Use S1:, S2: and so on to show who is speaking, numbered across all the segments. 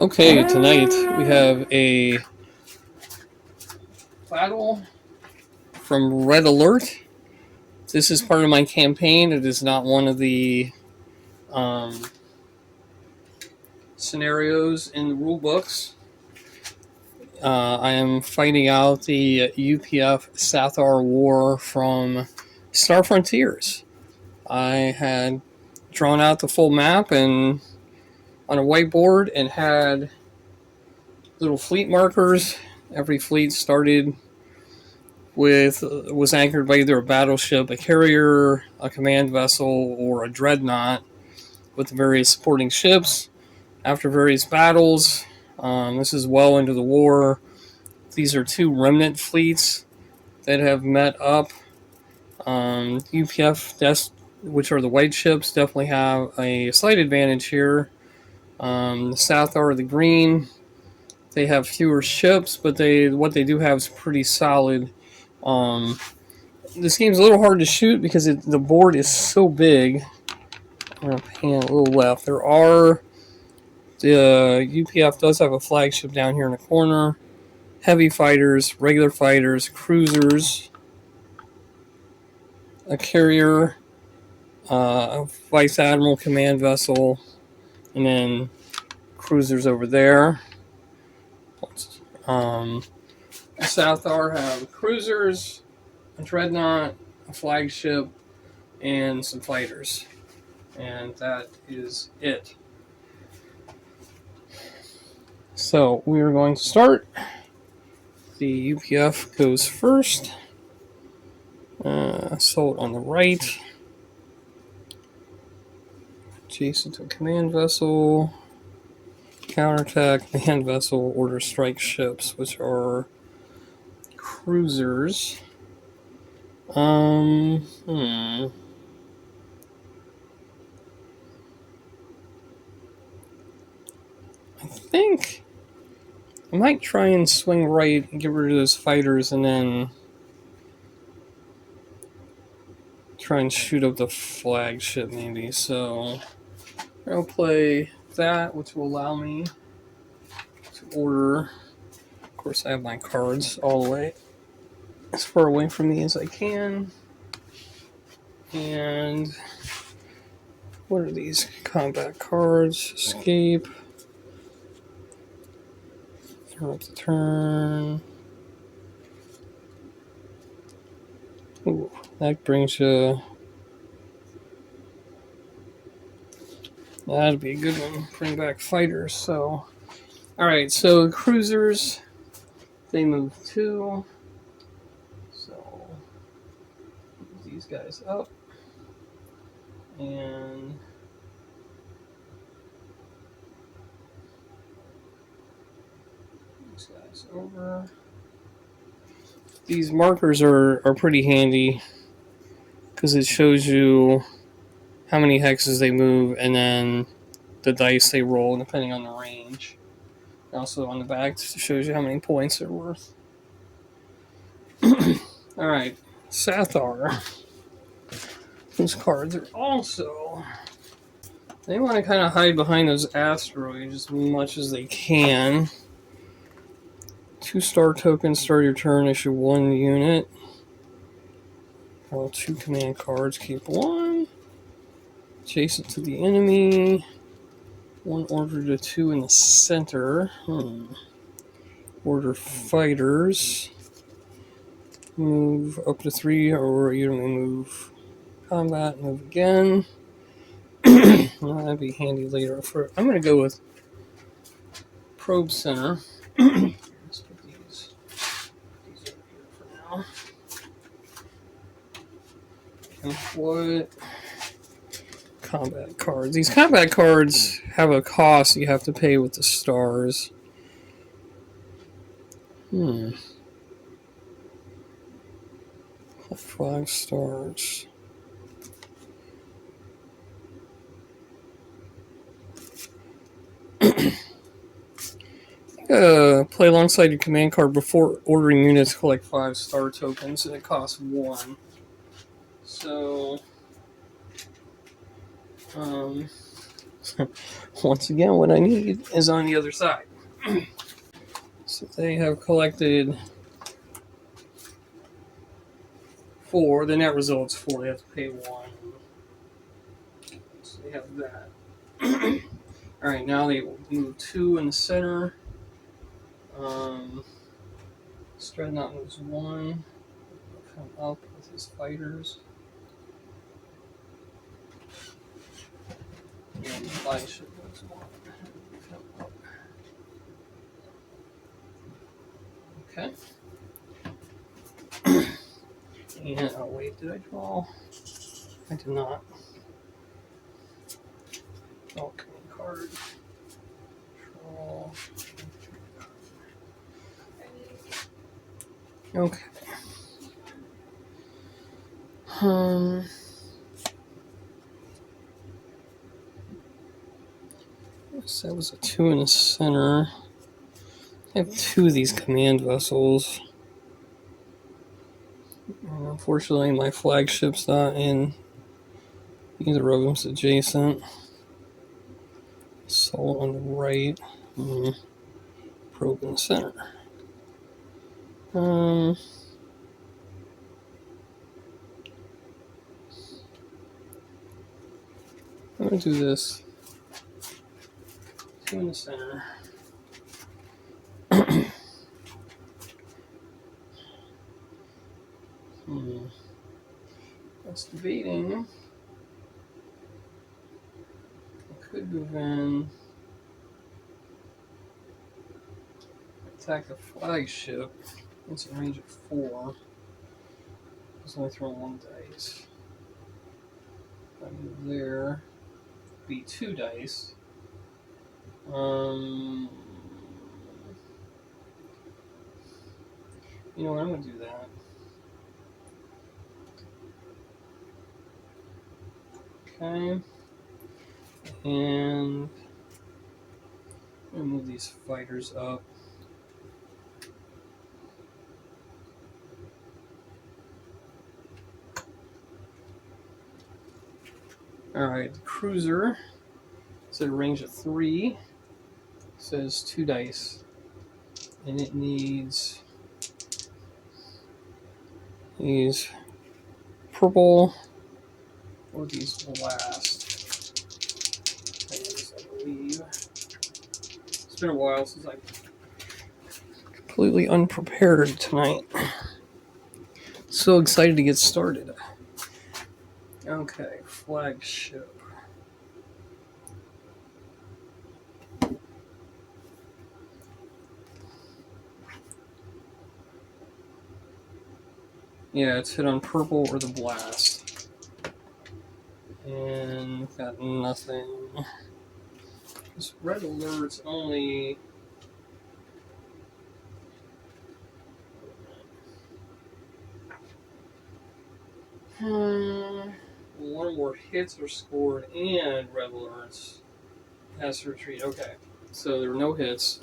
S1: Okay, tonight we have a battle from Red Alert. This is part of my campaign. It is not one of the scenarios in the rule books. I am fighting out the UPF Sathar War from Star Frontiers. I had drawn out the full map and on a whiteboard and had little fleet markers. Every fleet was anchored by either a battleship, a carrier, a command vessel, or a dreadnought with the various supporting ships. After various battles, this is well into the war. These are two remnant fleets that have met up. UPF, which are the white ships, definitely have a slight advantage here. The Sathar, the green, they have fewer ships, but what they do have is pretty solid. This game's a little hard to shoot because the board is so big. I'm going to pan a little left. The UPF does have a flagship down here in the corner. Heavy fighters, regular fighters, cruisers, a carrier, a vice admiral command vessel, and then cruisers over there. Sathar have cruisers, a dreadnought, a flagship, and some fighters. And that is it. So we are going to start. The UPF goes first. Assault on the right. Adjacent to a command vessel. Counterattack, command vessel, order strike ships, which are cruisers. I think I might try and swing right and get rid of those fighters and then try and shoot up the flagship maybe. So I'll play that, which will allow me to order. Of course, I have my cards all the way as far away from me as I can. And what are these combat cards? Escape. Interrupt the turn. Ooh, that brings you. That'd be a good one. Bring back fighters. So, alright, so cruisers, they move 2. So, move these guys up. And these guys over. These markers are pretty handy because it shows you how many hexes they move and then the dice they roll depending on the range. Also on the back shows you how many points they're worth. Alright, Sathar. Those cards are also... They want to kind of hide behind those asteroids as much as they can. 2-star tokens, start your turn, issue 1 unit. Roll 2 command cards, keep 1. Adjacent to the enemy. 1 order to 2 in the center. Order fighters. Move up to 3, or you don't move combat, move again. Well, that'd be handy later. I'm going to go with probe center. Let's put these over here for now. And what combat cards? These combat cards have a cost you have to pay with the stars. 5 stars. Play alongside your command card before ordering units. Collect 5-star tokens, and it costs 1. So, Once again, what I need is on the other side. So they have collected 4. The net result's 4. They have to pay 1. So they have that. Alright, now they will move 2 in the center. Dreadnought moves 1. Come up with his fighters. And the flagship moves 1. Come up. Okay. And, oh wait, did I draw? I did not. Draw command card. Draw. Okay. So that was a 2 in the center. I have 2 of these command vessels. And unfortunately, my flagship's not in either of them's adjacent. Soul on the right. Probe in the center. I'm gonna do this. 2 in the center. That's debating. I could move in, attack the flagship. It's a range of 4. Just only throw 1 dice. If I move there, be 2 dice. You know what? I'm gonna do that. Okay. And I'm gonna move these fighters up. Alright, the cruiser is at a range of 3. Says 2 dice. And it needs these purple or these blast. I believe. It's been a while since I'm completely unprepared tonight. So excited to get started. Okay, flagship. Yeah, it's hit on purple or the blast. And got nothing. This red alert's only... one more hits are scored and red alerts has to retreat. Okay, so there were no hits.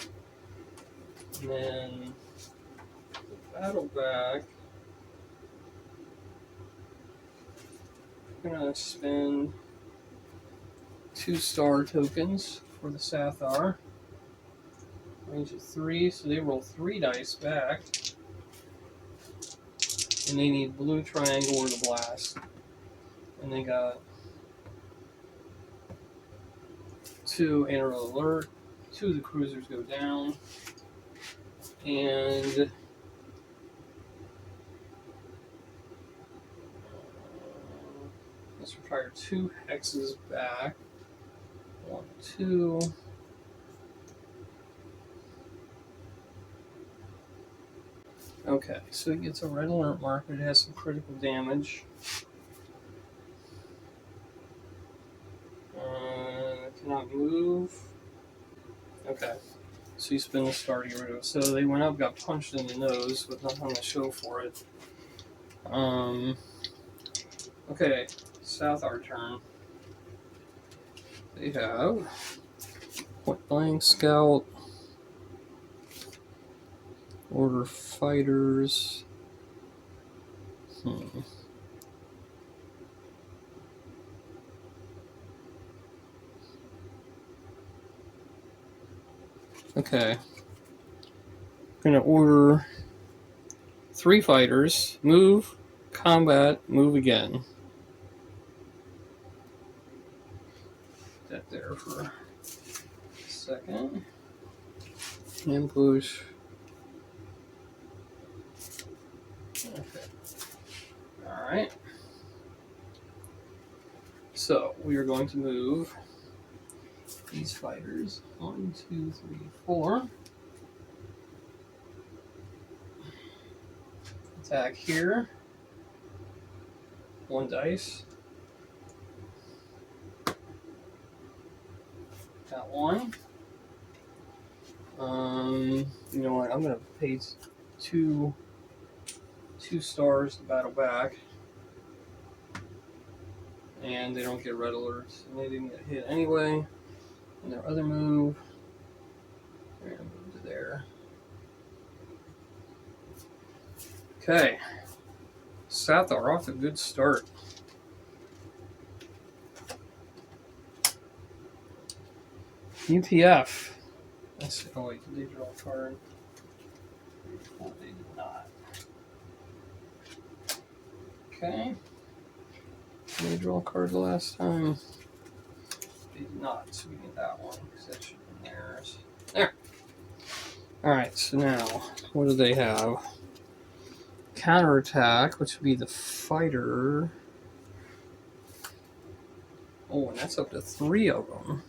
S1: And then battle back. I'm gonna spend 2 star tokens for the Sathar. Range of 3, so they roll 3 dice back. And they need blue triangle or the blast. And they got 2 anti alert. 2 of the cruisers go down. And let's retire 2 hexes back. 1, 2. Okay, so it gets a red alert marker. It has some critical damage. Cannot move. Okay, so you spin the star to get rid of it. So they went up, got punched in the nose with nothing to show for it. Okay, Sathar turn. They have point blank scout, order fighters. Okay. I'm going to order 3 fighters. Move, combat, move again. Put that there for a second. Ambush. Okay. Alright. So, we are going to move these fighters. 1, 2, 3, 4. Attack here. 1 dice. Got 1. You know what? I'm gonna pay 2 stars to battle back, and they don't get red alerts, and they didn't get hit anyway. And their other move, they're gonna move to there. Okay, Sathar off to a good start. UPF. Let's see. Oh wait, did they draw a card? No, they did not. Okay. Did they draw a card the last time? They did not, so we get that one, because that should have been theirs. There. Alright, so now, what do they have? Counterattack, which would be the fighter. Oh, and that's up to 3 of them.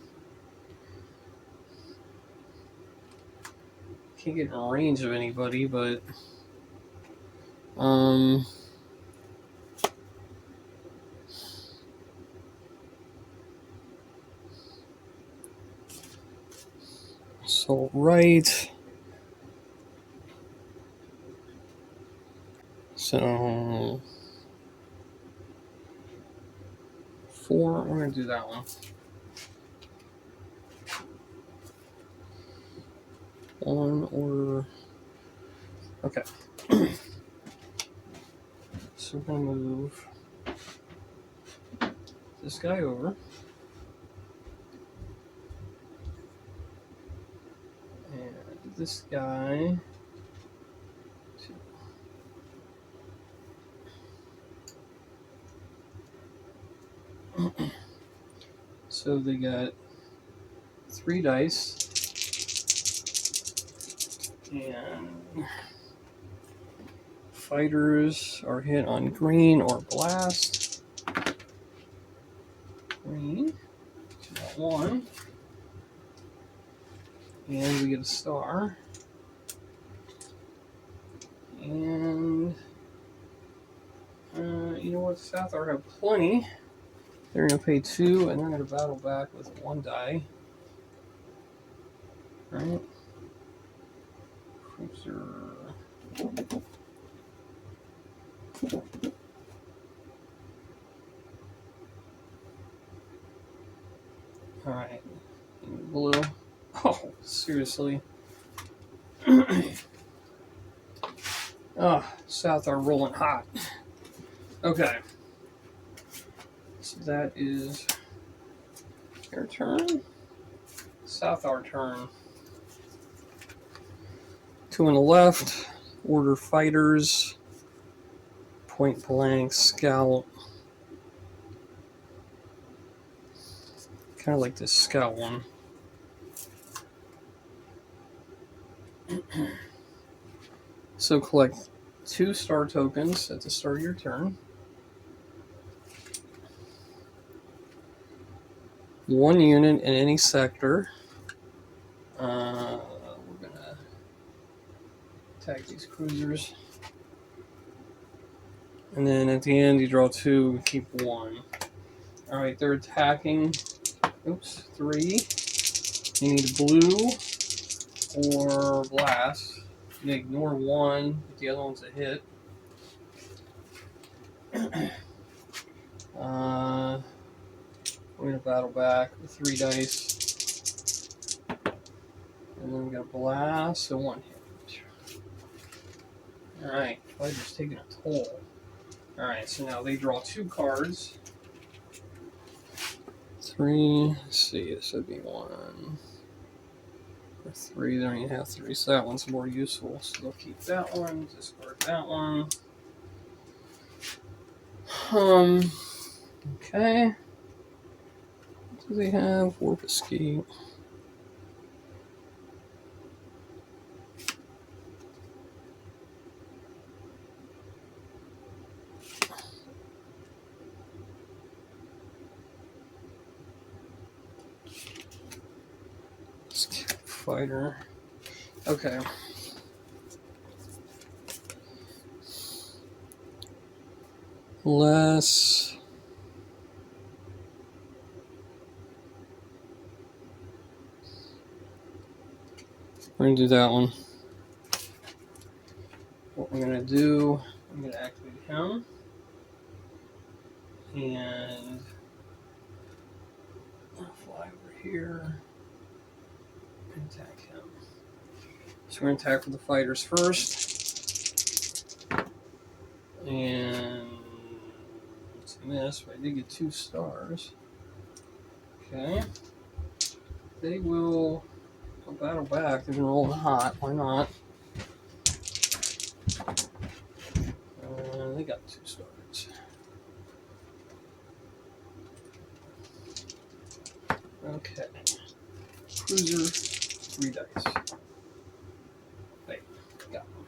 S1: Can't get in range of anybody, but so right. So 4, we're gonna do that one. 1 or okay. So we're gonna move this guy over. And this guy to so they got 3 dice. And fighters are hit on green or blast. Green. So got 1. And we get a star. And you know what? Sathar have plenty. They're going to pay 2, and they're going to battle back with 1 die. Right? Cruiser. Alright. Blue. Oh, seriously. Sathar rolling hot. Okay. So that is your turn. Sathar turn. 2 on the left. Order fighters. Point blank. Scout. Kind of like this scout one. So collect 2 star tokens at the start of your turn. 1 unit in any sector. We're gonna attack these cruisers. And then at the end you draw 2, keep 1. Alright, they're attacking. Oops, 3. You need blue or blast. You can ignore 1, but the other one's a hit. We're going to battle back with 3 dice. And then we got blast, so 1 hit. Alright, fighter's taking a toll. Alright, so now they draw 2 cards. 3, let's see, this would be 1. Or 3, they don't even have 3, so that one's more useful. So they'll keep that one, discard that one. Okay. What do they have? Warp escape. Fighter. Okay. We're going to do that one. What I'm going to do, I'm going to activate him. And I'll fly over here and attack him. So we're going to attack with the fighters first. And it's a miss, but I did get 2 stars. Okay. They will battle back. They've been rolling hot. Why not? They got 2 stars. Okay. Cruiser, 3 dice. Wait, got him.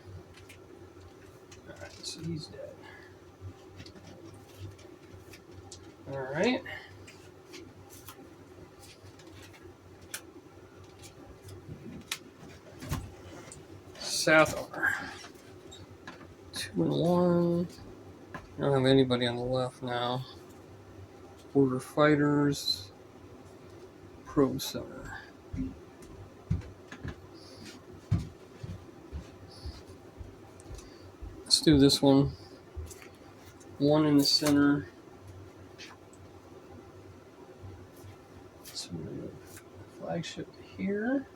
S1: Alright, so he's dead. Alright. Sathar. 2 and 1. I don't have anybody on the left now. Border fighters. Probe center. Let's do this one. 1 in the center. Let's move flagship to here.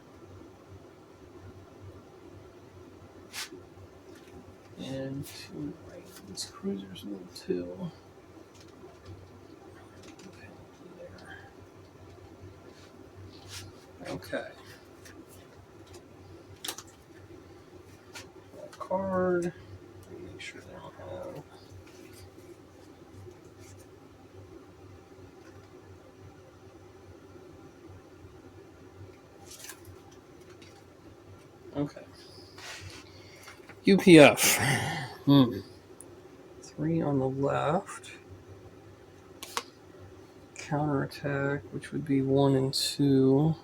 S1: And 2 right. These cruisers move 2. Okay. Card. Make sure they don't have. Okay. UPF. 3 on the left. Counterattack, which would be 1 and 2.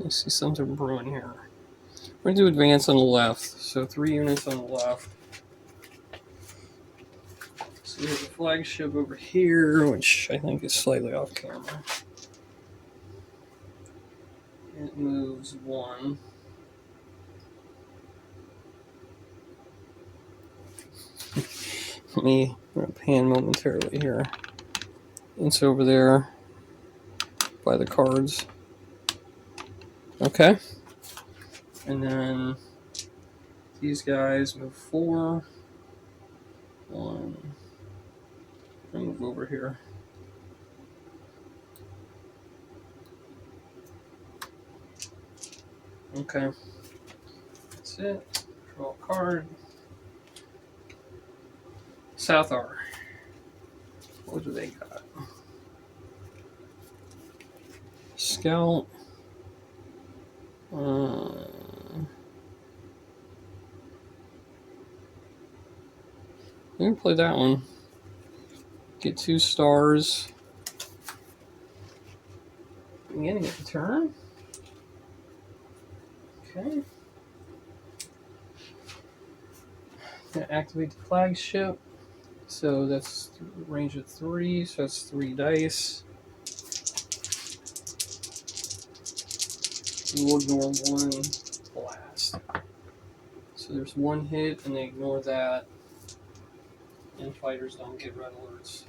S1: I see something brewing here. We're going to do advance on the left. So 3 units on the left. So there's a flagship over here, which I think is slightly off camera. It moves 1. Let me pan momentarily here. It's over there by the cards. Okay. And then these guys move 4. 1. I'll move over here. Okay. That's it. Draw a card. Sathar. What do they got? Scout. We can play that one. Get 2 stars. Beginning of the turn. Okay. Gonna activate the flagship. So that's range of 3. So that's 3 dice. We'll ignore 1 blast. So there's 1 hit, and they ignore that. And fighters don't get red alerts.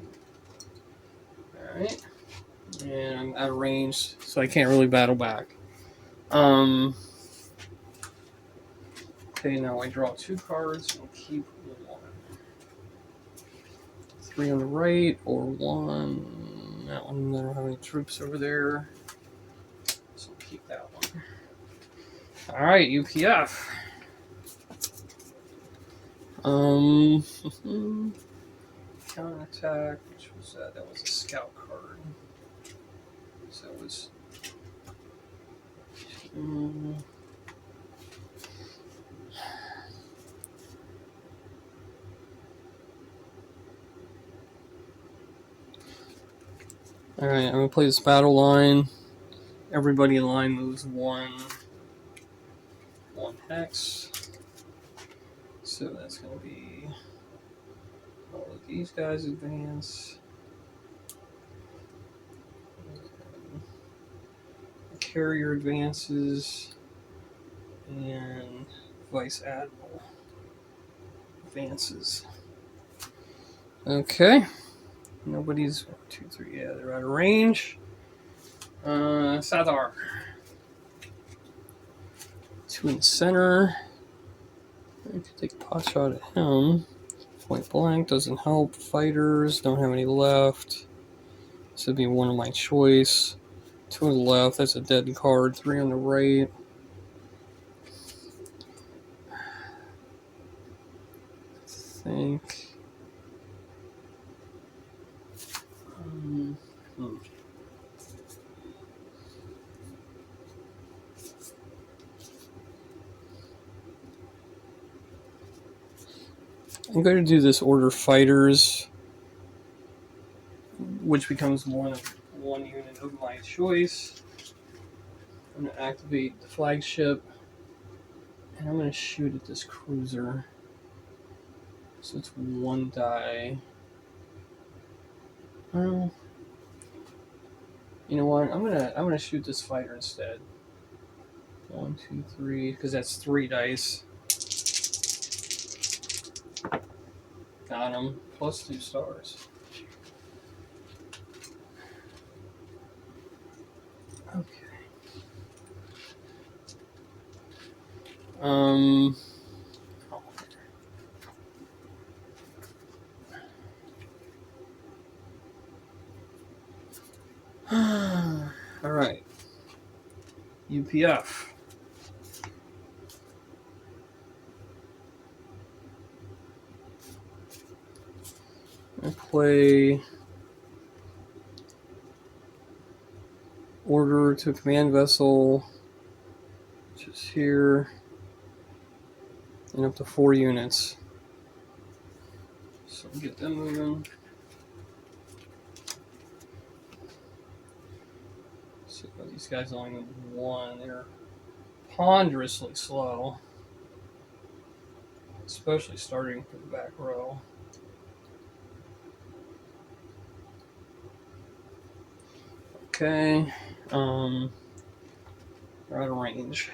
S1: Alright. And I'm out of range, so I can't really battle back. Okay, now I draw 2 cards and keep 1. 3 on the right, or 1. That one, I don't have any troops over there, so I'll keep that one. Alright, UPF. Counterattack, which was that? That was a scout card. So it was. Alright, I'm gonna play this battle line. Everybody in line moves 1 hex. So that's gonna be all of these guys advance. The carrier advances, and Vice Admiral advances. Okay. Nobody's 1, 2, 3. Yeah, they're out of range. Sathar. 2 in the center. I could take a pot shot at him. Point blank doesn't help. Fighters don't have any left. This would be one of my choice. 2 on the left. That's a dead card. 3 on the right. I think. I'm going to do this order fighters, which becomes one unit of my choice. I'm going to activate the flagship, and I'm going to shoot at this cruiser. So it's 1 die. Well, you know what? I'm gonna shoot this fighter instead. 1, 2, 3, because that's 3 dice. Got him. Plus 2 stars. Okay. All right. UPF. I play order to a command vessel, which is here, and up to 4 units. So get them moving. So these guys only need 1. They're ponderously slow, especially starting from the back row. Okay, we're out of range.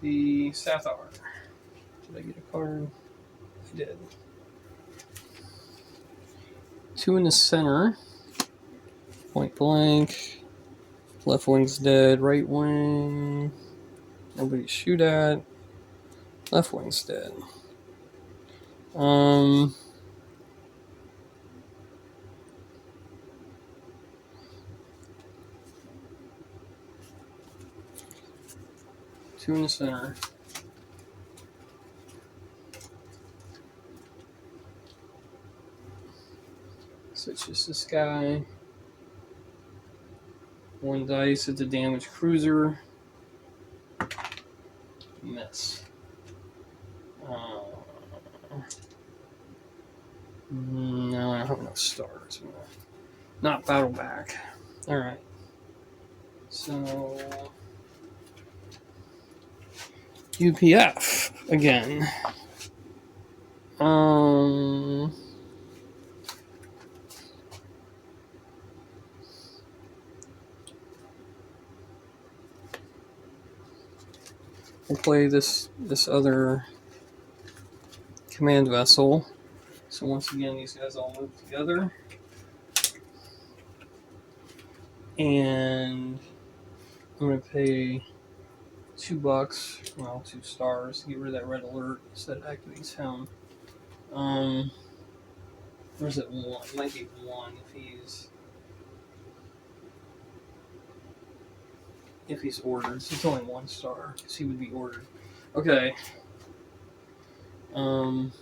S1: The Sathar. Did I get a card? I did. 2 in the center. Point blank. Left wing's dead. Right wing. Nobody to shoot at. Left wing's dead. 2 in the center. So it's just this guy. 1 dice at the damaged cruiser. Miss. No, I don't have enough stars. I'm gonna not battle back. Alright. So UPF again. We'll play this other command vessel. So once again, these guys all move together. And I'm going to pay $2, well, 2 stars, to get rid of that red alert instead of activating sound. Or is it 1? It might be 1 if he's ordered. So it's only 1 star, because he would be ordered. Okay. I'm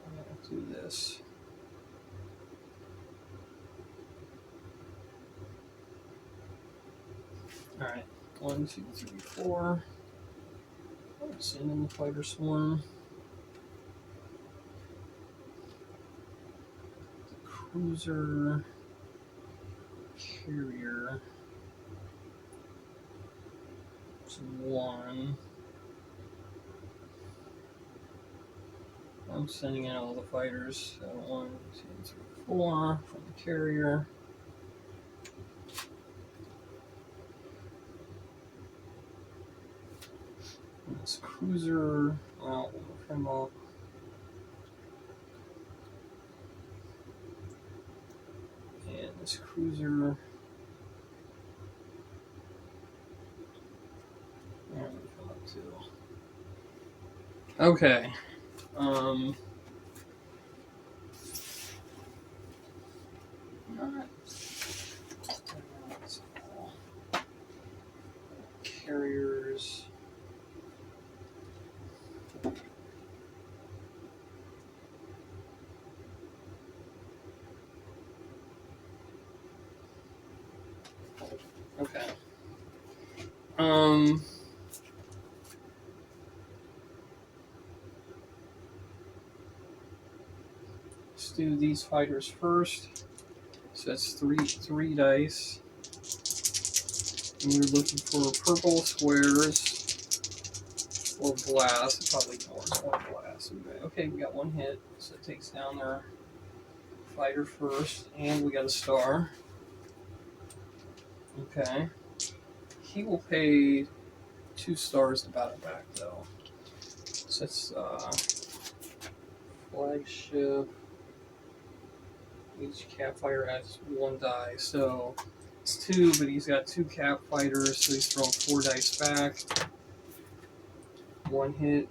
S1: gonna do this. Alright. 1, 2, 3, 4. Send in the fighter swarm. The cruiser. Carrier. It's 1. I'm sending in all the fighters. So 1, 2, 3, 4 from the carrier. And this cruiser, well, we'll move him up. And this cruiser. And move him up too. Okay. Not carriers. Okay. Let's do these fighters first. So that's three dice. And we're looking for purple squares or glass. Probably more glass. Okay, we got 1 hit, so it takes down their fighter first, and we got a star. Okay. He will pay 2 stars to battle back, though. So it's flagship. Each cap fighter adds 1 die, so it's 2, but he's got 2 cap fighters, so he's throwing 4 dice back. 1 hit,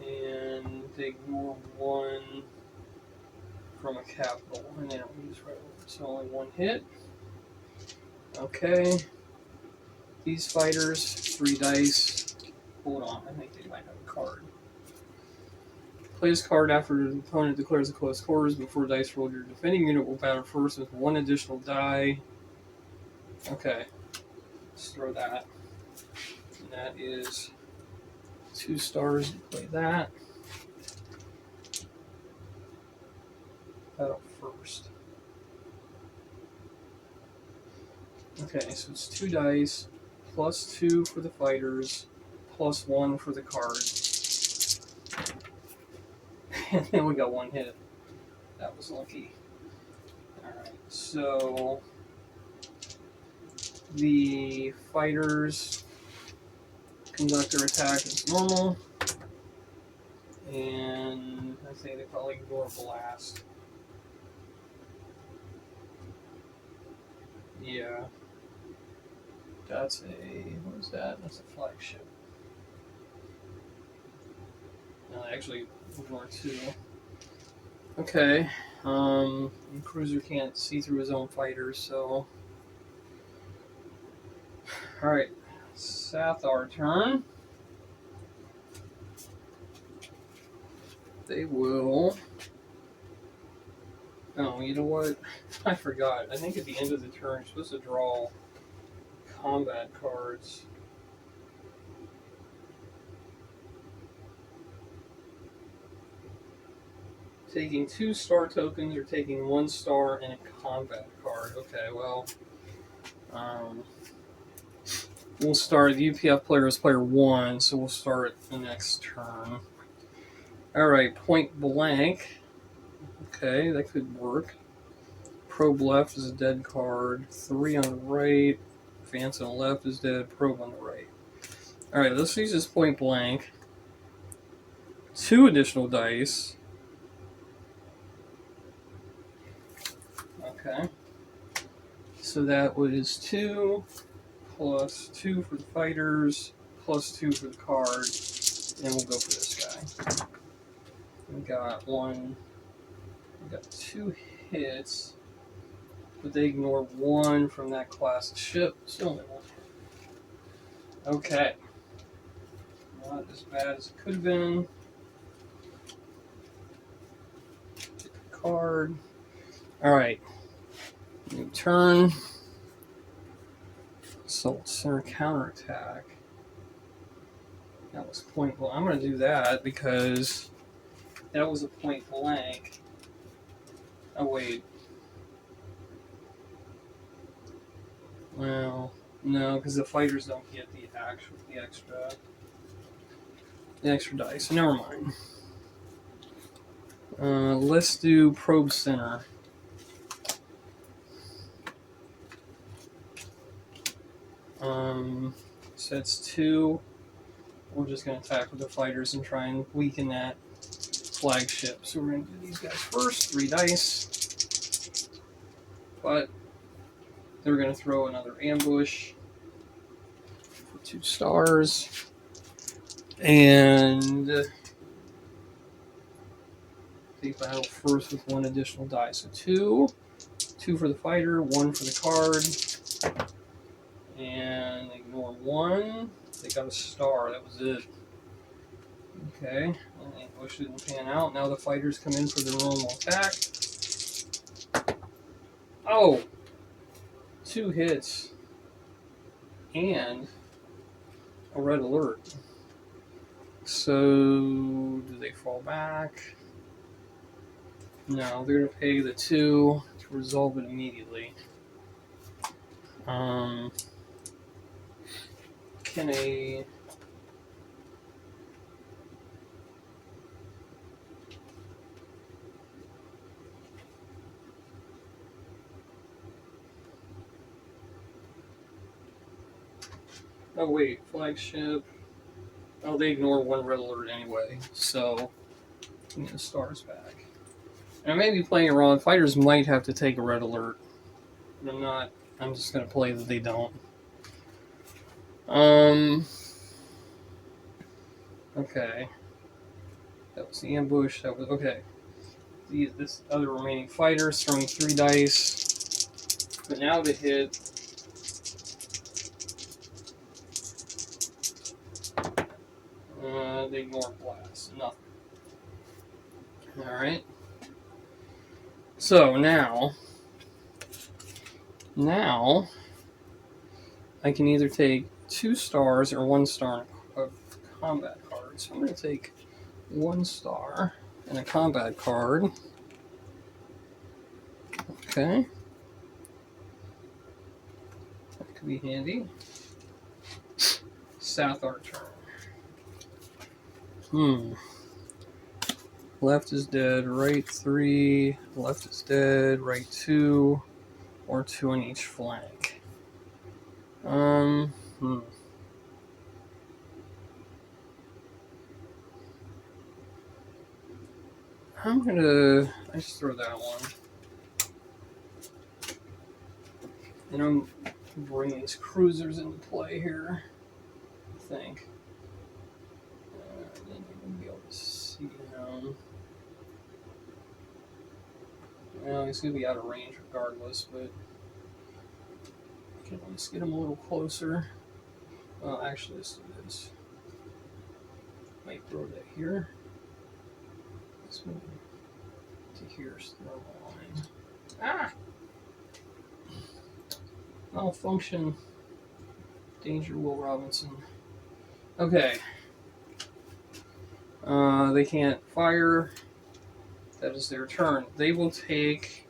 S1: and they ignore 1 from a capital, and they don't use red, so only 1 hit. Okay. These fighters, 3 dice. Hold on, I think they might have a card. Play this card after the opponent declares a close quarters. Before dice roll, your defending unit will battle first with 1 additional die. Okay. Let's throw that. And that is 2 stars to play that. Battle first. Okay, so it's 2 dice, plus 2 for the fighters, plus 1 for the cards. And then we got 1 hit. That was lucky. Alright, so the fighters conduct their attack as normal. And I think they probably ignore blast. Yeah. That's what is that? That's a flagship. No, actually, ignore 2. Okay. Cruiser can't see through his own fighters, so. Alright. Sathar turn. They will. Oh, you know what? I forgot. I think at the end of the turn, you're supposed to draw combat cards. Taking 2 star tokens or taking 1 star and a combat card. Okay, well, we'll start. The UPF player is player 1, so we'll start the next turn. Alright, point blank. Okay, that could work. Probe left is a dead card. 3 on the right. Advance on the left is dead. Probe on the right. Alright, let's use this point blank. 2 additional dice. Okay. So that was 2 plus 2 for the fighters, plus 2 for the card, and we'll go for this guy. We got 2 hits, but they ignore 1 from that class of ship, so only 1 hit. Okay. Not as bad as it could have been. Get the card. Alright. New turn. Assault center counterattack. That was point blank. I'm going to do that because that was a point blank. Oh, wait. Well, no, because the fighters don't get the extra dice. So never mind. Let's do probe center. So that's 2. We're just going to attack with the fighters and try and weaken that flagship. So we're going to do these guys first. 3 dice. But they're going to throw another ambush for 2 stars. And take battle first with 1 additional die. So 2. 2 for the fighter, 1 for the card. And ignore 1. They got a star. That was it. Okay. And the ambush didn't pan out. Now the fighters come in for their normal attack. Oh! 2 hits. And a red alert. So, do they fall back? No, they're going to pay the 2 to resolve it immediately. Can a... Oh wait, flagship. Oh, they ignore 1 red alert anyway, so we get the stars back. And I may be playing it wrong. Fighters might have to take a red alert. But I'm not. I'm just going to play that they don't. Okay. That was the ambush. That was okay. This other remaining fighter is throwing 3 dice. But now to hit. They ignore blast. Nothing. Alright. So now I can either take 2 stars or 1 star of combat cards. So I'm going to take 1 star and a combat card. Okay. That could be handy. Sathar turn. Left is dead, right 3, left is dead, right 2, or 2 on each flank. I'm I just throw that one. And I'm bringing these cruisers into play here, I think. Then you're going to be able to see him. Well, he's going to be out of range regardless, but I can at least get him a little closer. Well, actually, let's do this. Might throw that here. Let's move to here's thermal line. Ah! Malfunction. Danger, Will Robinson. Okay. They can't fire. That is their turn. They will take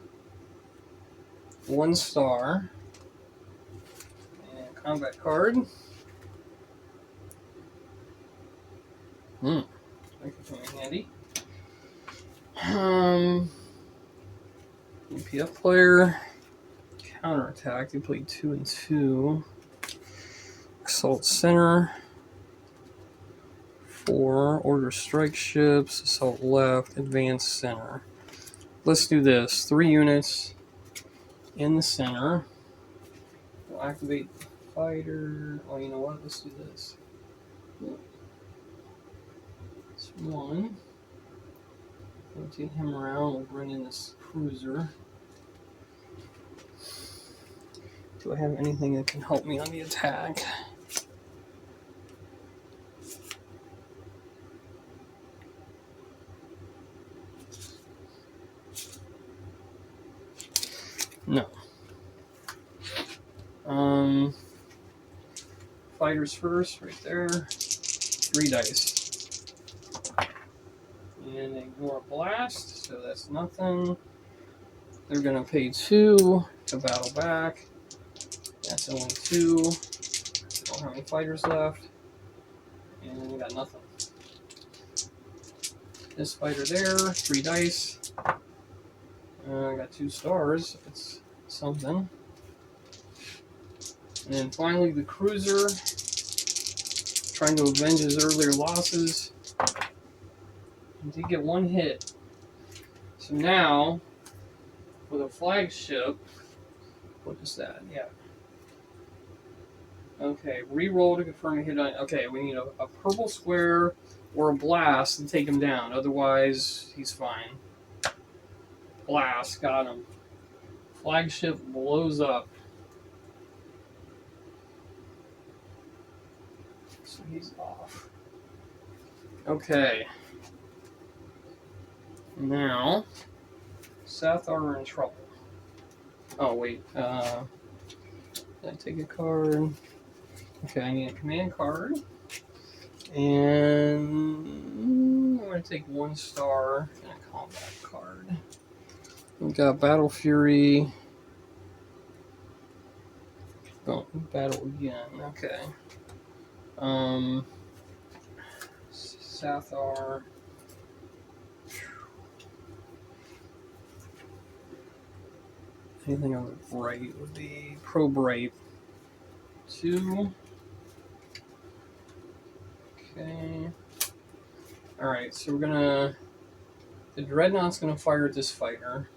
S1: 1 star and combat card. That could come in handy. UPF player. Counterattack. They played 2 and 2. Assault center. 4. Order strike ships. Assault left. Advance center. Let's do this. 3 units. in the center. We'll activate the fighter. Oh, you know what? Let's do this. It's one. Rotate him around. We'll bring in this cruiser. Do I have anything that can help me on the attack? No. Fighters first, right there. 3 dice. And ignore a blast, so that's nothing. They're gonna pay 2 to battle back. That's only 2. Don't have any fighters left. And we got nothing. This fighter there, 3 dice. I got 2 stars. It's something. And then finally the cruiser, trying to avenge his earlier losses. He did get 1 hit. So now, with a flagship, what is that? Yeah. Okay, re-roll to confirm a hit on. Okay, we need a purple square or a blast to take him down. Otherwise, he's fine. Blast, got him. Flagship blows up. So he's off. Okay. Now, Sathar in trouble. Oh, wait. Did I take a card? Okay, I need a command card. And I'm going to take 1 star and a combat card. We've got Battle Fury. Oh, battle again. Okay. Sathar. Anything on the right would be Pro Bright. 2. Okay. Alright, so we're gonna. The dreadnought's gonna fire at this fighter.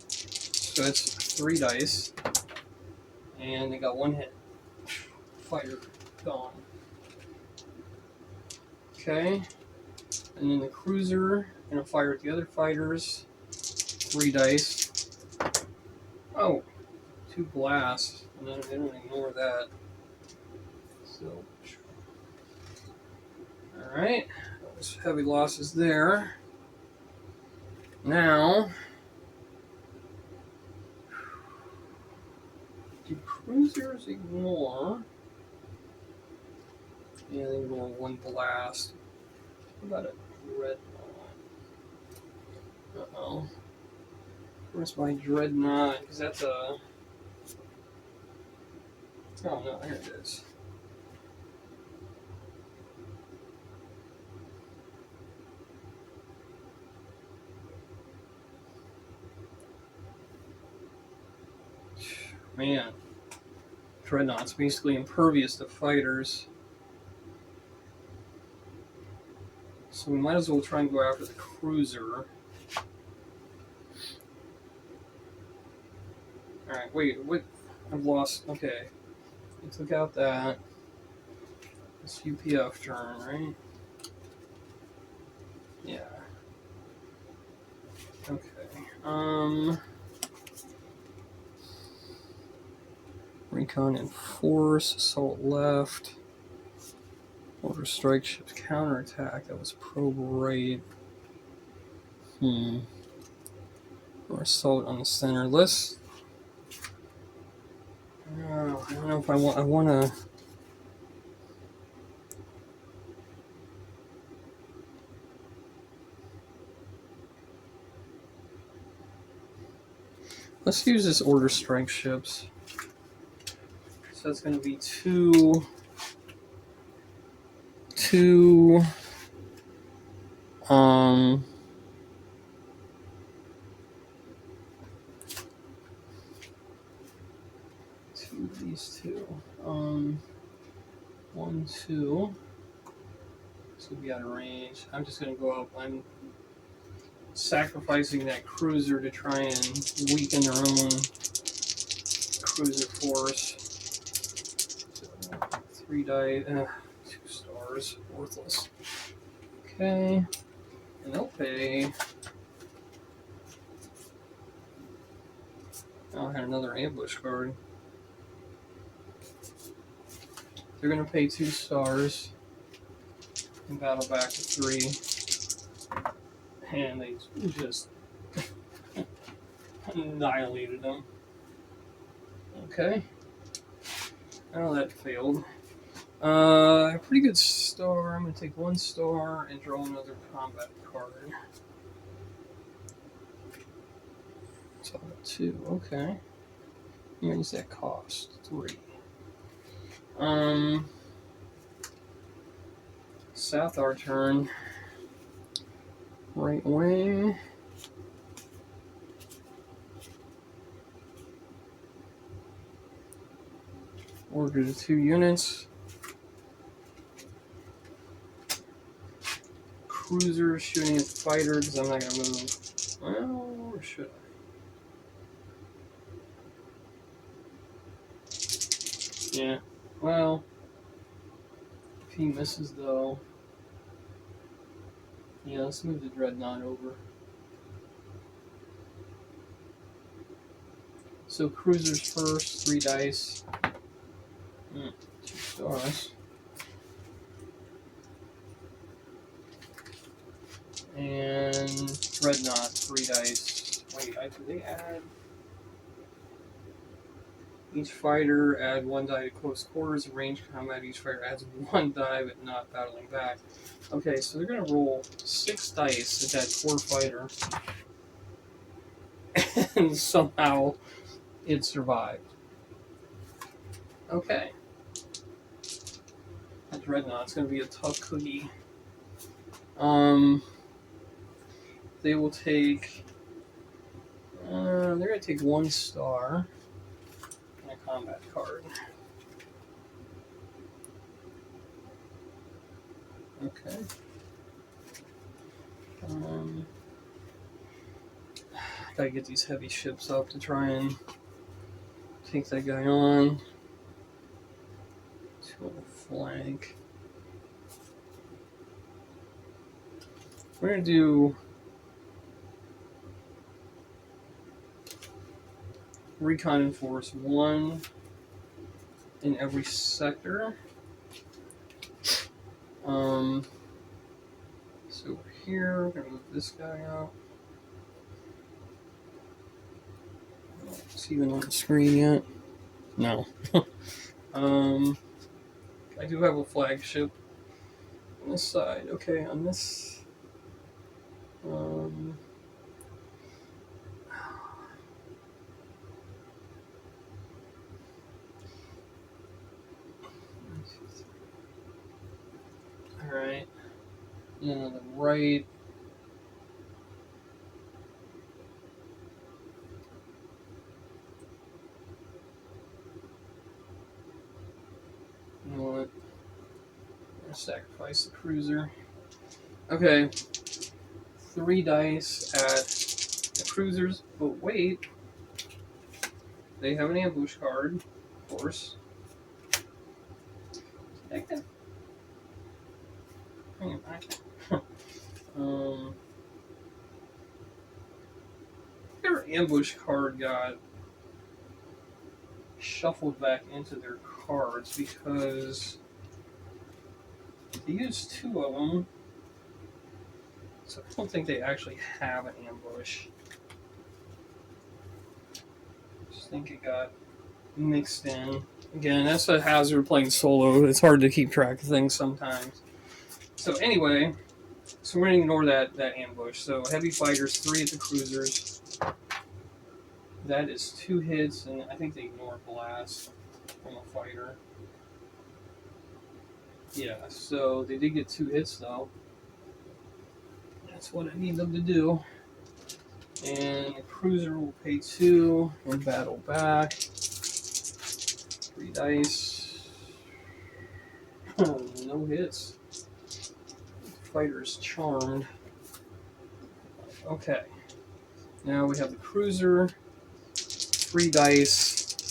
S1: So it's 3 dice. And they got 1 hit. Fighter gone. Okay. And then the cruiser gonna fire at the other fighters. 3 dice. Oh, 2 blasts. And then they don't ignore that. So, alright. Heavy losses there. Now, do cruisers ignore? Yeah, they ignore 1 blast. What about a dreadnought? Uh-oh. Where's my dreadnought? Because that's a... Oh no, here it is. Man. Dreadnought's basically impervious to fighters. So we might as well try and go after the cruiser. Alright, wait, what? I've lost. Okay. We took out that. It's UPF turn, right? Yeah. Okay. Recon and force, assault left. Order strike ships counterattack. That was probe right. Or assault on the center. Let's. I don't know if I want to. Let's use this order strike ships. So that's going to be two these two. 1, 2. This will be out of range. I'm just going to go up. I'm sacrificing that cruiser to try and weaken their own cruiser force. So 3 die, 2 stars, worthless. Okay, and they'll pay. Oh, I had another ambush card. They're gonna pay 2 stars and battle back to 3, and they just annihilated them. Okay. Oh, that failed. Pretty good star. I'm going to take 1 star and draw another combat card. So 2. Okay. How many does that cost? 3. Sathar turn. Right wing. Order the 2 units. Cruiser shooting at the fighter because I'm not going to move. Well, or should I? Yeah. Well, if he misses though. Yeah, let's move the dreadnought over. So cruisers first, 3 dice. 2 stars. And dreadnought, 3 dice. Wait, do they add? Each fighter add 1 die to close quarters. Range combat, each fighter adds 1 die but not battling back. Okay, so they're going to roll 6 dice at that core fighter. And somehow it survived. Okay. That dreadnought's going to be a tough cookie. They will take... they're going to take 1 star and a combat card. Okay. Gotta get these heavy ships up to try and take that guy on. 2 on the flank. We're gonna do recon and force 1 in every sector. So we're here, we're gonna move this guy out. Is he even on the screen yet? No. I do have a flagship on this side. Okay, on this. Alright. And on the right. You know what? I'm gonna sacrifice the cruiser. Okay. 3 dice at the cruisers, but wait. They have an ambush card, of course. Hang on back. Their ambush card got shuffled back into their cards because they used 2 of them. So I don't think they actually have an ambush. I just think it got mixed in. Again, that's a hazard playing solo. It's hard to keep track of things sometimes. So anyway, so we're going to ignore that ambush. So heavy fighters, 3 at the cruisers. That is 2 hits, and I think they ignore blast from a fighter. Yeah, so they did get 2 hits though. That's what I need them to do. And the cruiser will pay 2 and battle back. 3 dice. No hits. Fighter's charmed. Okay. Now we have the cruiser. 3 dice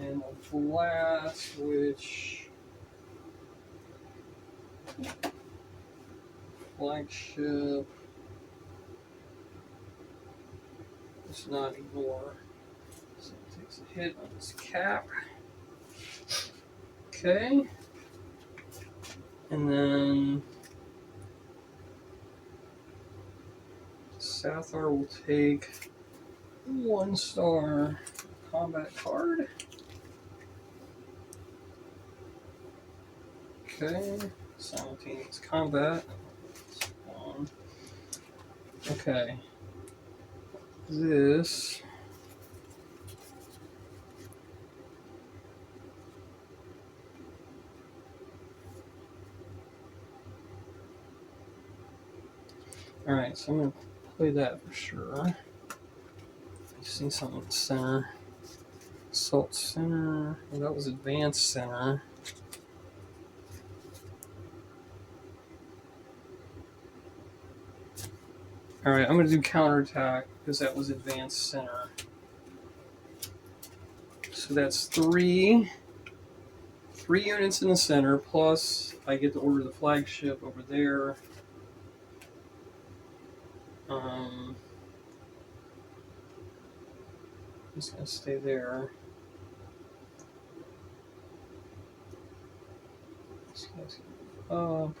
S1: And a blast, which flagship does not ignore. So it takes a hit on this cap. Okay. And then Sathar will take 1-star combat card. Okay. Simultaneous combat. Okay. This. Alright, so I'm going to play that for sure. I see something in the center. Assault center. Well, that was advanced center. Alright, I'm going to do counterattack because that was advanced center. So that's three units in the center, plus I get to order the flagship over there. I'm just going to stay there. This guy's going to move up.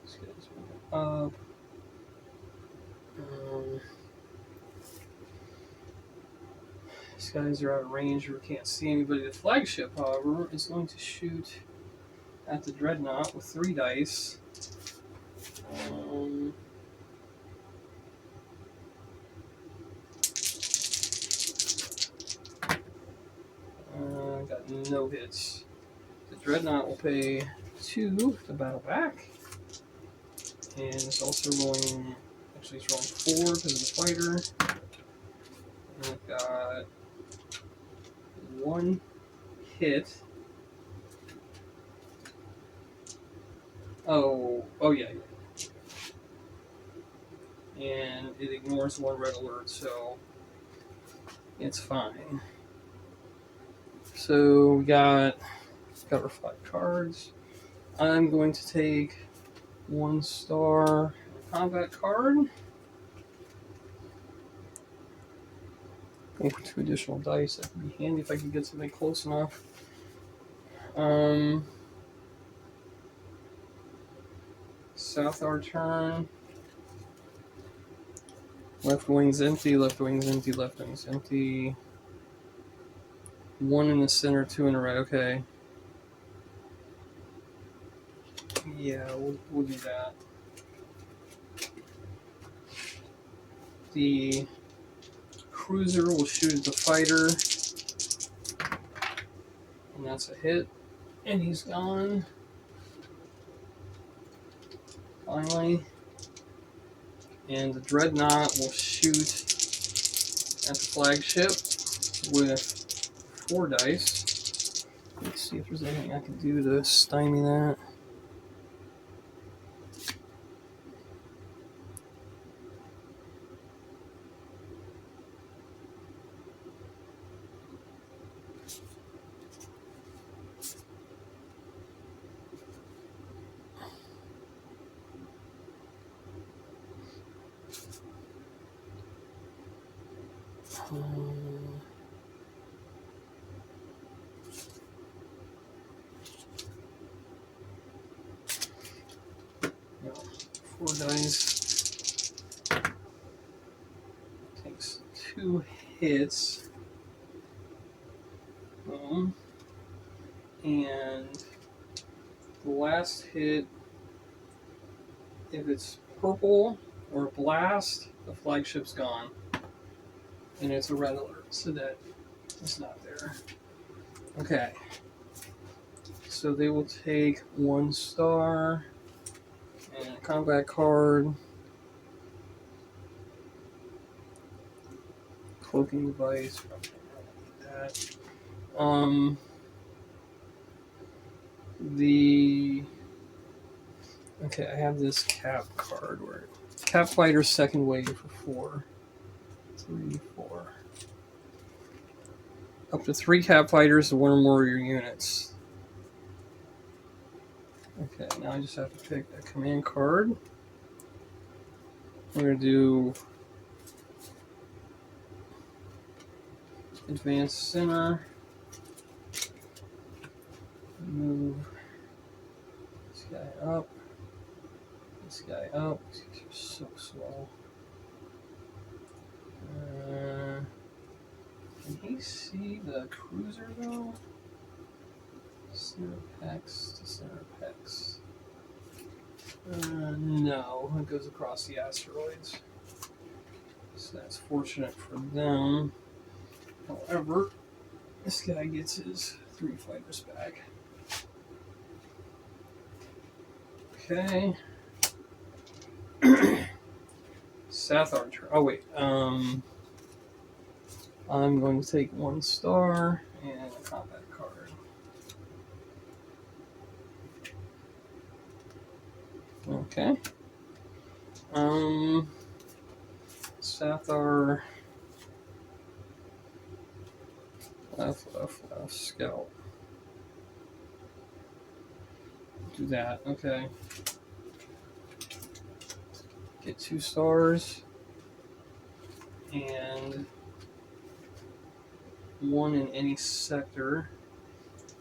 S1: This guy's moving up. These guys are out of range. We can't see anybody. The flagship, however, is going to shoot at the dreadnought with 3 dice. Got no hits. The dreadnought will pay 2 to battle back. And it's also rolling, actually it's rolling 4 because of the fighter. And I've got 1 hit. Oh yeah. And it ignores 1 red alert, so it's fine. So we got our 5 cards. I'm going to take 1-star combat card. Going for 2 additional dice. That would be handy if I could get something close enough. Sathar turn. Left wing's empty, left wing's empty, left wing's empty. 1 in the center, 2 in the right. Okay. Yeah, we'll do that. The cruiser will shoot at the fighter. And that's a hit. And he's gone. Finally. And the dreadnought will shoot at the flagship with 4 dice. Let's see if there's anything I can do to stymie that. No, 4 dice. Takes 2 hits. And the last hit, if it's purple or a blast, the flagship's gone. And it's a red alert, so that it's not there. Okay. So they will take 1 star and a combat card. Cloaking device. That. Okay, I have this cap card where cap fighter second wave for 4. 3, 4. Up to 3 cap fighters and 1 or more of your units. Okay, now I just have to pick a command card. We're going to do advanced center. Move this guy up. This guy up. These guys are so slow. Can he see the cruiser though? Center pex to center pex. No, it goes across the asteroids. So that's fortunate for them. However, this guy gets his 3 fighters back. Okay. Sathar. Oh wait. I'm going to take 1 star and a combat card. Okay. Sathar. Left, scout. Do that. Okay. Get 2 stars and 1 in any sector.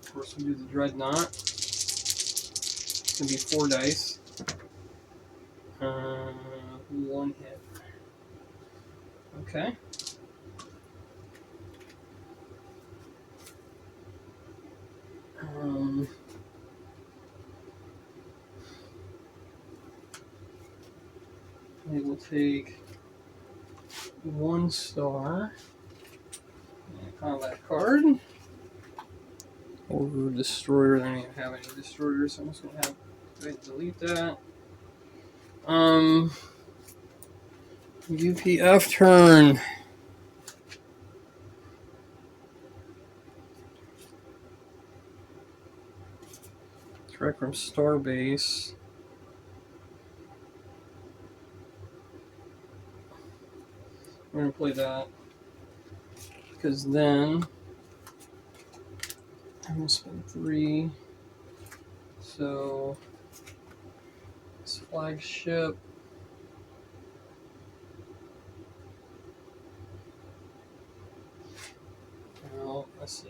S1: Of course, we do the dreadnought. It's gonna be 4 dice. 1 hit. Okay. It will take 1 star and a combat card. Over destroyer. I don't even have any destroyers, so I'm just gonna have to delete that. UPF turn. Direct from Starbase. We're gonna play that because then I'm gonna spend 3. So this flagship. Well, let's see.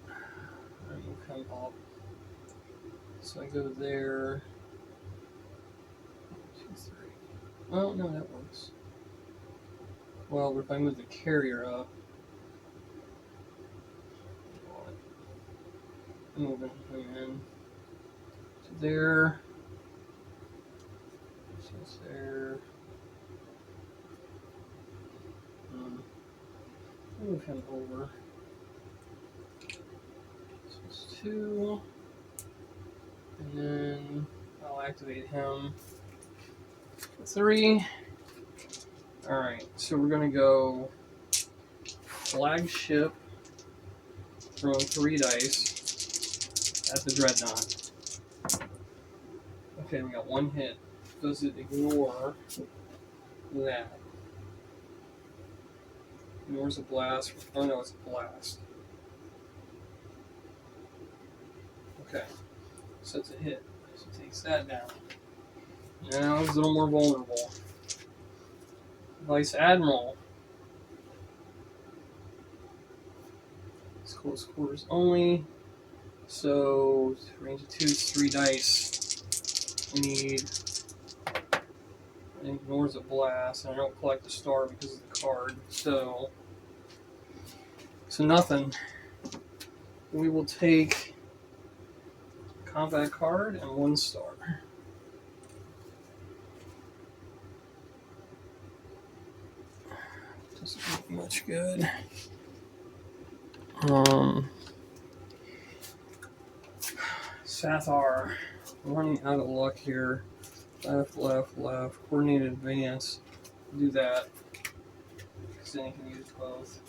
S1: I move him up. So I go there. 1, 2, 3. Oh no, that works. Well, if I move the carrier up, moving him in to there. This is there. Move him over. This is 2. And then I'll activate him for 3. Alright, so we're going to go flagship, throwing 3 dice at the dreadnought. Okay, we got 1 hit. Does it ignore that? Ignores a blast. Oh no, it's a blast. Okay, so it's a hit. So it takes that down. Now it's a little more vulnerable. Vice Admiral. It's close quarters only. So range of 2 is 3 dice. We need. It ignores a blast, and I don't collect a star because of the card. So nothing. We will take a combat card and 1 star. Doesn't look much good. Sathar, running out of luck here. Left. Coordinated advance. Do that. Because then you can use both.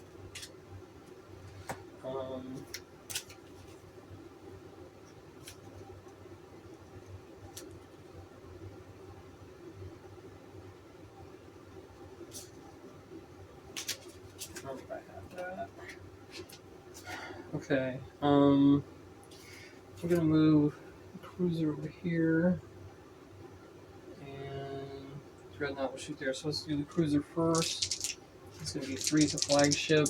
S1: Okay. We're gonna move the cruiser over here, and dreadnought will shoot there. So let's do the cruiser first. It's gonna be 3 as a flagship,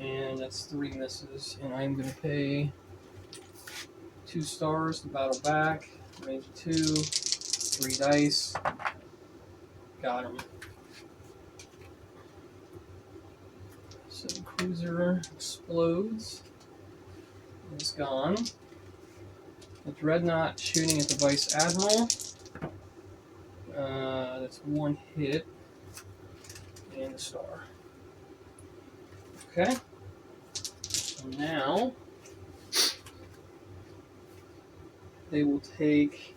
S1: and that's 3 misses. And I'm gonna pay 2 stars to battle back. Range 2, 3 dice. Got him. So the cruiser explodes. It's gone. The dreadnought shooting at the vice admiral. That's 1 hit. And a star. Okay. So now they will take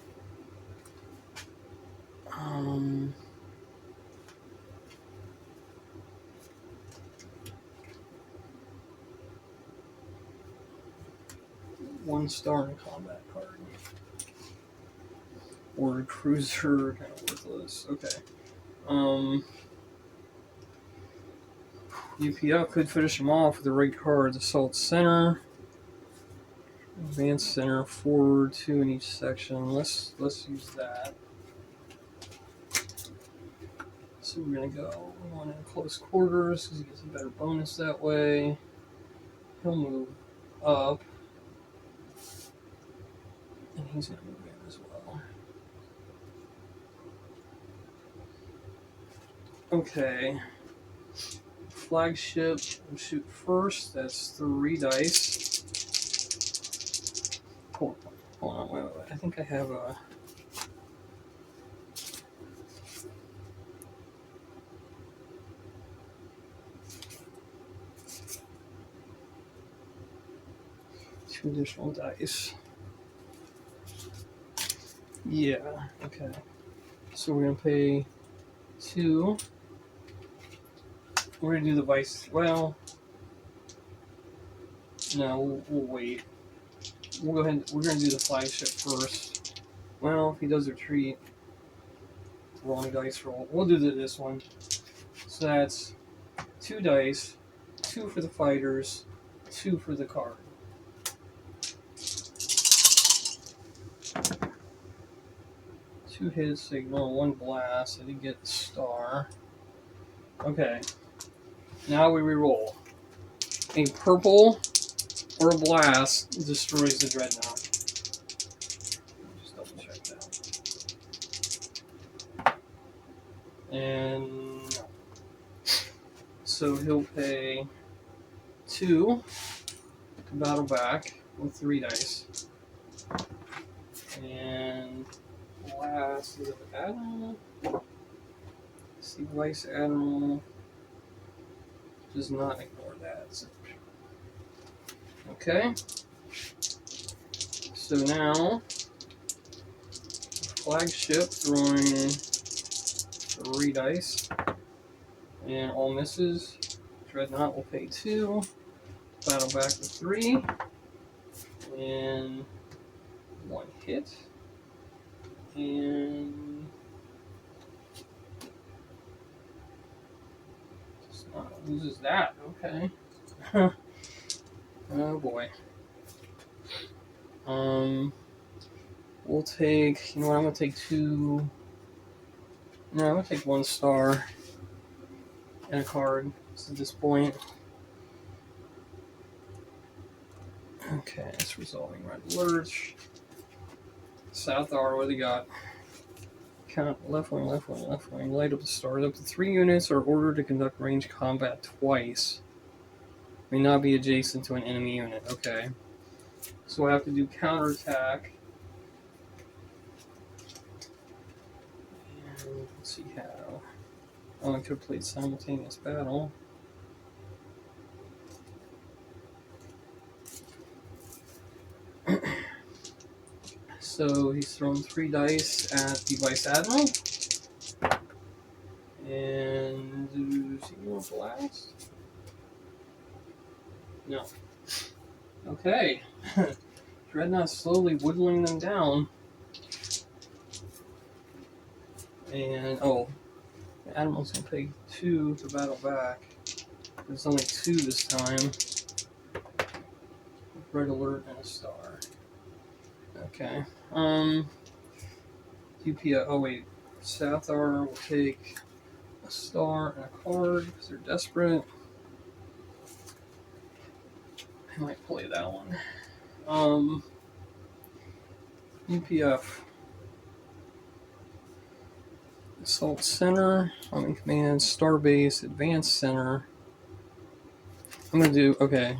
S1: 1 star in combat card. Or cruiser, kind of worthless. Okay. UPF could finish them off with the right cards. Assault center, advanced center, forward, 2 in each section. Let's use that. So we're gonna go 1 in close quarters because he gets a better bonus that way. He'll move up, and he's gonna move in as well. Okay. Flagship will shoot first. That's 3 dice. Hold on, wait. I think I have a. Two additional dice. Yeah, okay. So we're gonna pay 2. We're gonna do the vice. Well, no, we'll wait. We'll go ahead. We're gonna do the flagship first. Well, if he does retreat, wrong dice roll. We'll do this one. So that's 2 dice, 2 for the fighters, 2 for the card. Two hits, signal, 1 blast. I did get the star. Okay. Now we reroll. A purple or a blast destroys the dreadnought. Just double check that. And no. So he'll pay 2 to battle back with 3 dice. And blast is an admiral. See, vice admiral does not ignore that. Okay. So now, flagship throwing 3 dice, and all misses. Dreadnought will pay 2. Battle back with 3, and 1 hit, and just not loses that. Okay. Oh boy. We'll take. You know what? I'm gonna take 2. No, I'm gonna take 1 star and a card at this point. Okay, it's resolving red lurch. Sathar, what do you got? Count left wing, left wing, left wing. Light up the stars. Up to 3 units are ordered to conduct range combat twice. May not be adjacent to an enemy unit. Okay. So I have to do counterattack. And let's see how. Oh, I could have played simultaneous battle. So he's thrown 3 dice at the vice admiral. And does he want blast? No. Okay. Dreadnought slowly whittling them down. And the admiral's gonna pay 2 to battle back. There's only 2 this time. red alert, and a star. Okay. UPF. Oh wait, Sathar will take a star and a card because they're desperate. I might play that one. UPF. Assault Center. I'm in command. Starbase. Advanced Center. I'm gonna do. Okay.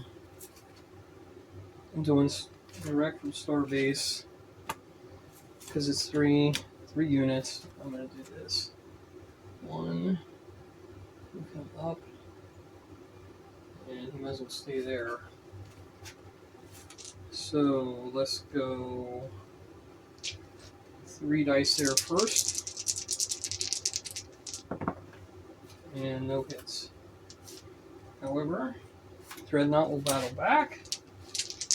S1: I'm doing direct from Starbase because it's three units. I'm gonna do this. One. Move him up. And he might as well stay there. So let's go 3 dice there first. And no hits. However, Dreadnought will battle back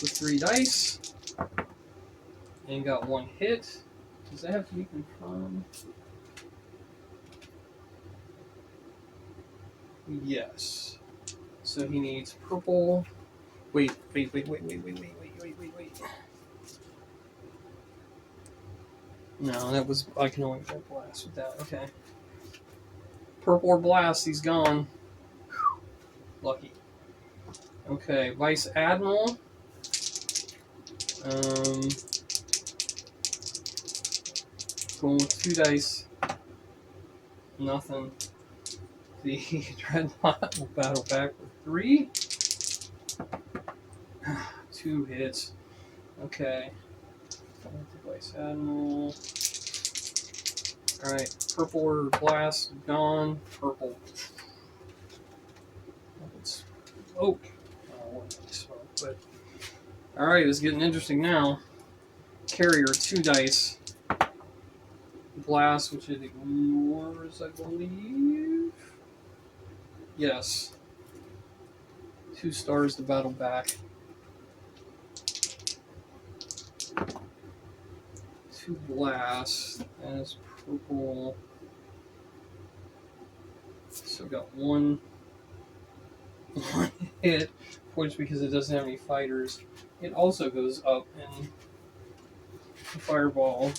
S1: with 3 dice. And got 1 hit. Does that have to be confirmed? Yes. So he needs purple. Wait. No, that was. I can only get blast with that. Okay. Purple or blast, he's gone. Lucky. Okay, Vice Admiral. Going with 2 dice. Nothing. The Dreadnought will battle back with 3. 2 hits. Okay. Vice Admiral. Alright, purple or blast, gone. Purple. Smoke. Smoke, but. Alright, it's getting interesting now. Carrier, 2 dice. Blast, which it ignores, I believe. Yes. 2 stars to battle back. 2 blasts. And it's purple. So got 1 hit, which because it doesn't have any fighters, it also goes up in the fireball.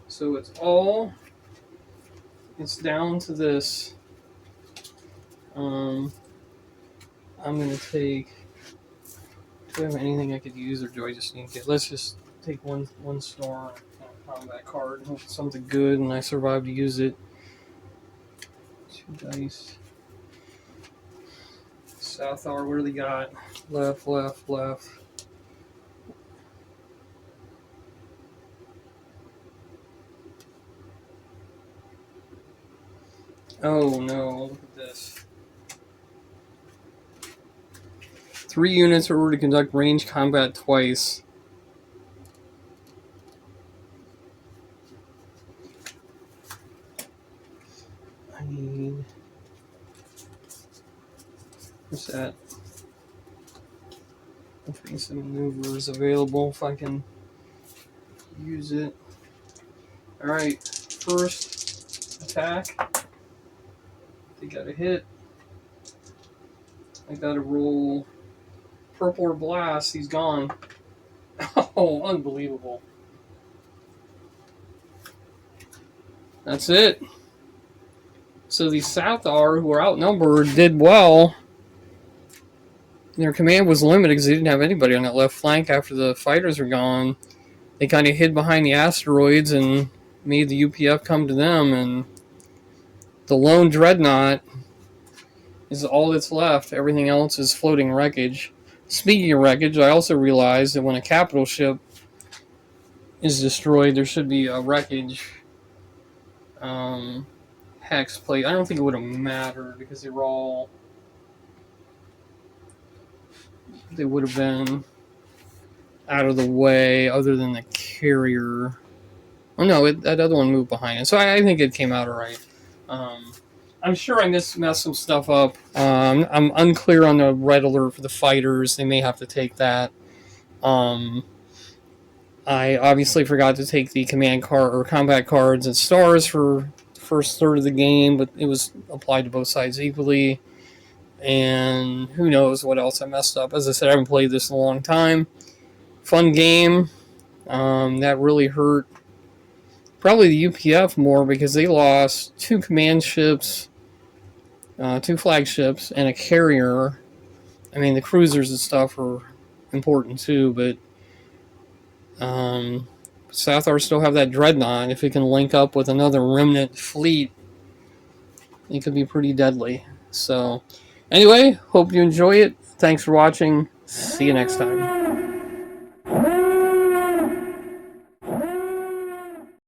S1: So it's down to this. I'm gonna take. Do I have anything I could use, or do I just need to get? Let's just take one star combat card, hope it's something good, and I survive to use it. 2 dice. Sathar, what do they got? Left. Oh no, look at this. 3 units are ordered to conduct range combat twice. I need... What's that? Hopefully some maneuvers available if I can use it. Alright, first attack. They got a hit. I gotta roll purple or blast. He's gone. Oh, unbelievable. That's it. So the Sathar, who are outnumbered, did well. Their command was limited because they didn't have anybody on that left flank after the fighters were gone. They kind of hid behind the asteroids and made the UPF come to them, and the lone dreadnought is all that's left. Everything else is floating wreckage. Speaking of wreckage, I also realized that when a capital ship is destroyed, there should be a wreckage hex plate. I don't think it would have mattered because they would have been out of the way other than the carrier. Oh no, that other one moved behind it. So I think it came out alright. I'm sure I messed some stuff up. I'm unclear on the red alert for the fighters. They may have to take that. I obviously forgot to take the command card or combat cards and stars for the first third of the game, but it was applied to both sides equally. and who knows what else I messed up. As I said, I haven't played this in a long time. Fun game. That really hurt probably the UPF more because they lost 2 command ships, 2 flagships, and a carrier. I mean, the cruisers and stuff are important too, but Sathar still have that dreadnought. If it can link up with another remnant fleet, it could be pretty deadly. So, anyway, hope you enjoy it. Thanks for watching. See you next time.